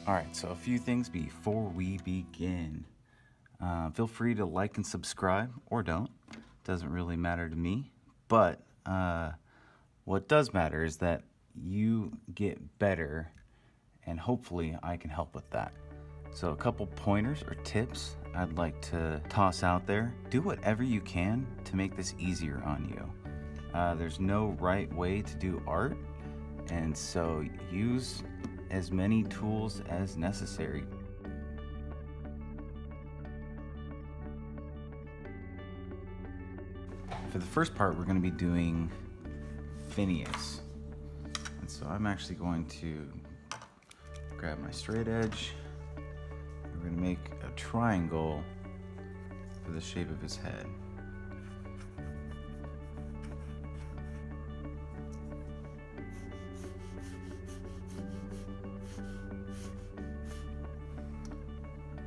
Alright, so a few things before we begin. Feel free to like and subscribe, or don't. Doesn't really matter to me. But what does matter is that you get better, and hopefully I can help with that. So a couple pointers or tips I'd like to toss out there. Do whatever you can to make this easier on you. There's no right way to do art, and so use as many tools as necessary. For the first part, we're going to be doing Phineas. And so I'm actually going to grab my straight edge. We're going to make a triangle for the shape of his head.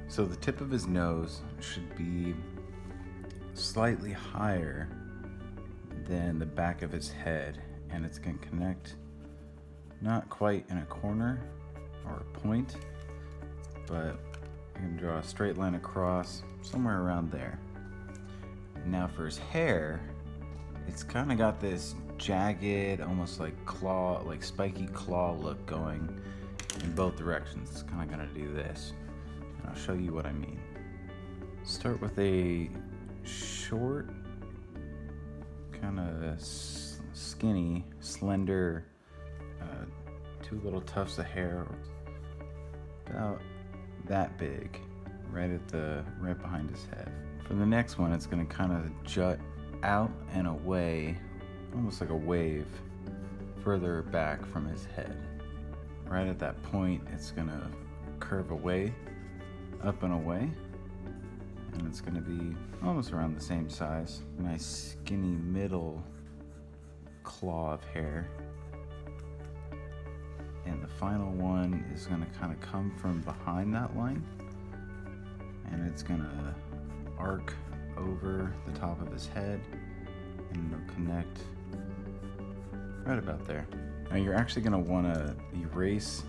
So the tip of his nose should be slightly higher than the back of his head, and it's going to connect not quite in a corner or a point, but I'm going to draw a straight line across somewhere around there. Now for his hair, it's kind of got this jagged, almost like claw, like spiky claw look going in both directions. It's kind of going to do this. I'll show you what I mean. Start with a short, kind of skinny, slender, two little tufts of hair, about that big, right behind his head. For the next one, it's going to kind of jut out and away, almost like a wave, further back from his head. Right at that point, it's going to curve away, up and away, and it's going to be almost around the same size. Nice skinny middle claw of hair. And the final one is going to kind of come from behind that line, and it's going to arc over the top of his head, and it'll connect right about there. Now you're actually going to want to erase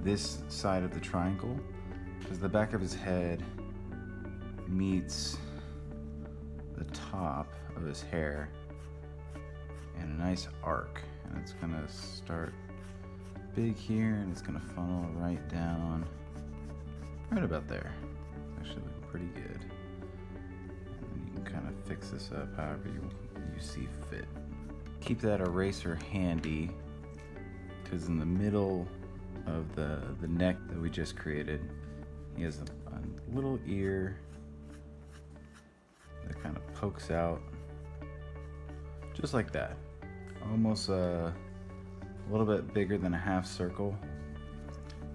this side of the triangle, because the back of his head meets the top of his hair in a nice arc, and it's going to start big here, and it's going to funnel right down right about there. It's actually looking pretty good. And then you can kind of fix this up however you see fit. Keep that eraser handy, because in the middle of the neck that we just created, he has a little ear that kind of pokes out, just like that. Almost a little bit bigger than a half circle.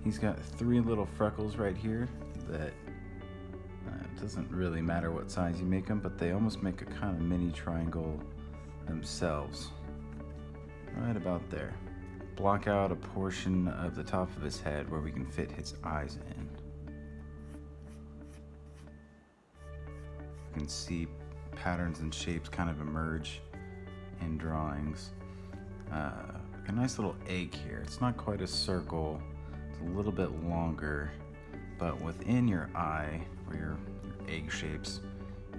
He's got 3 little freckles right here that it doesn't really matter what size you make them, but they almost make a kind of mini triangle themselves. Right about there. Block out a portion of the top of his head where we can fit his eyes in. You can see patterns and shapes kind of emerge in drawings. A nice little egg here. It's not quite a circle, it's a little bit longer, but within your eye, where your egg shapes,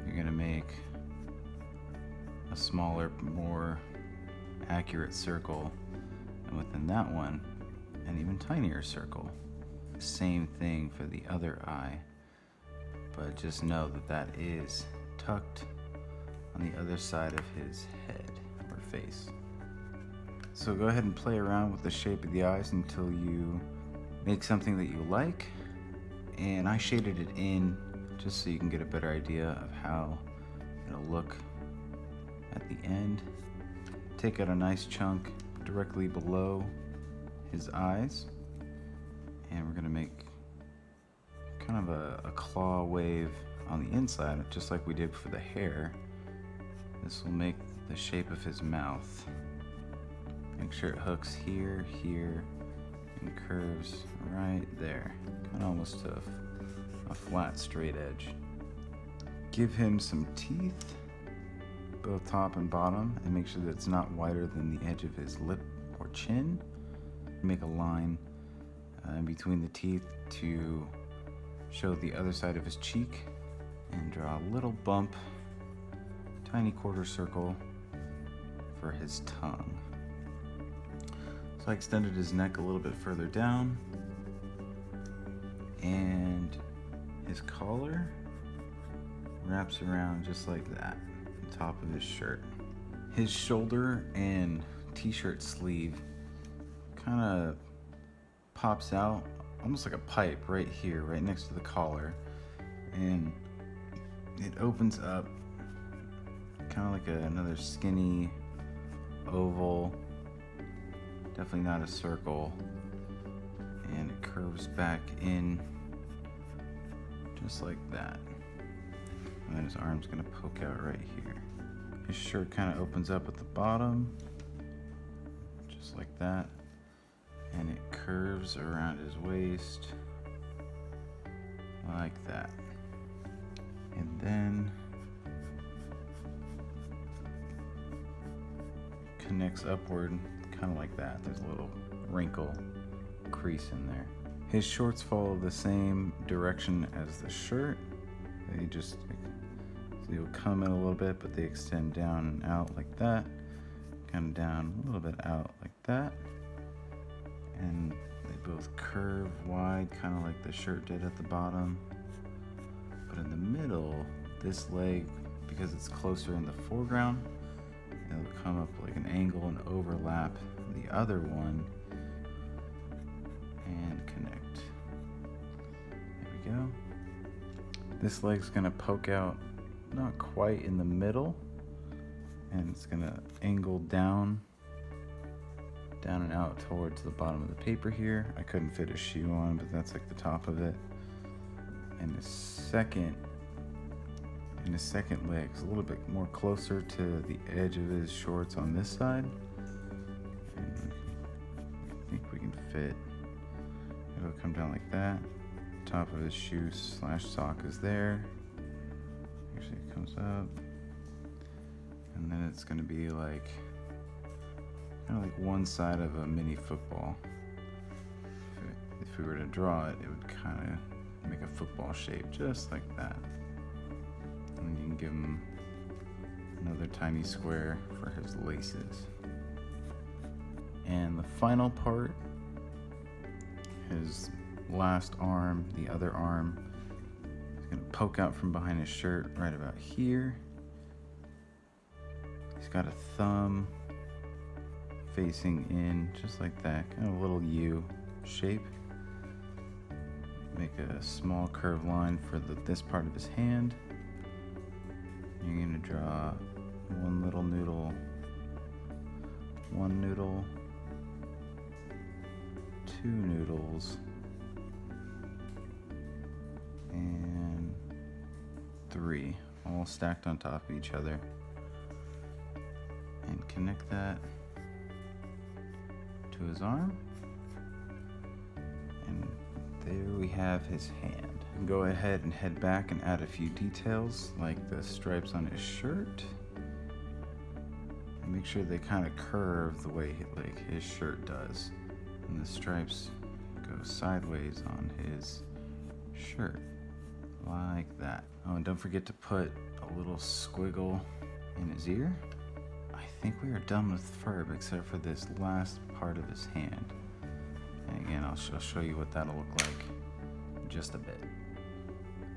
you're gonna make a smaller, more accurate circle, and within that one, an even tinier circle. Same thing for the other eye, but just know that that is tucked on the other side of his head or face. So go ahead and play around with the shape of the eyes until you make something that you like. And I shaded it in just so you can get a better idea of how it'll look at the end. Take out a nice chunk directly below his eyes, and we're gonna make kind of a claw wave on the inside, just like we did for the hair. This will make the shape of his mouth. Make sure it hooks here, here, and curves right there. Kind of almost a flat, straight edge. Give him some teeth, both top and bottom, and make sure that it's not wider than the edge of his lip or chin. Make a line in between the teeth to show the other side of his cheek, and draw a little bump, tiny quarter circle for his tongue. So I extended his neck a little bit further down, and his collar wraps around just like that, the top of his shirt. His shoulder and t-shirt sleeve kind of pops out almost like a pipe right here, right next to the collar, and it opens up kind of like another skinny oval, definitely not a circle, and it curves back in just like that. And then his arm's gonna poke out right here. His shirt kind of opens up at the bottom, just like that, and it curves around his waist like that. And then connects upward, kind of like that. There's a little wrinkle, crease in there. His shorts follow the same direction as the shirt. They just, so you'll come in a little bit, but they extend down and out like that, kind of down a little bit out like that, and they both curve wide, kind of like the shirt did at the bottom. But in the middle, this leg, because it's closer in the foreground, it'll come up like an angle and overlap the other one and connect. There we go. This leg's gonna poke out not quite in the middle, and it's gonna angle down and out towards the bottom of the paper here. I couldn't fit a shoe on, but that's like the top of it. And the second leg is a little bit more closer to the edge of his shorts on this side. And I think we can fit. It'll come down like that. Top of his shoe / sock is there. Actually, it comes up. And then it's gonna be like, kind of like one side of a mini football. If we were to draw it, it would kind of make a football shape, just like that. And you can give him another tiny square for his laces. And the final part, his last arm, the other arm, is gonna poke out from behind his shirt right about here. He's got a thumb facing in, just like that, kind of a little U shape. Make a small curved line for this part of his hand. You're gonna draw one little noodle, one noodle, two noodles, and three, all stacked on top of each other. And connect that to his arm. And there we have his hand. Go ahead and head back and add a few details, like the stripes on his shirt. And make sure they kind of curve the way like his shirt does. And the stripes go sideways on his shirt, like that. Oh, and don't forget to put a little squiggle in his ear. I think we are done with Ferb, except for this last part of his hand. And again, I'll show you what that'll look like in just a bit.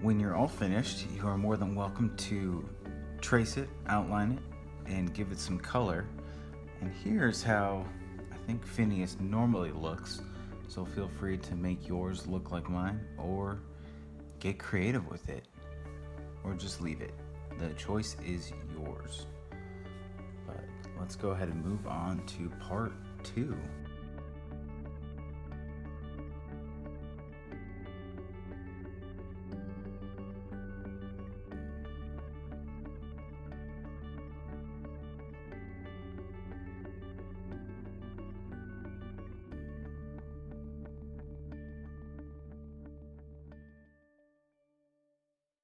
When you're all finished, you are more than welcome to trace it, outline it, and give it some color. And here's how I think Phineas normally looks, so feel free to make yours look like mine, or get creative with it, or just leave it. The choice is yours. But let's go ahead and move on to part 2.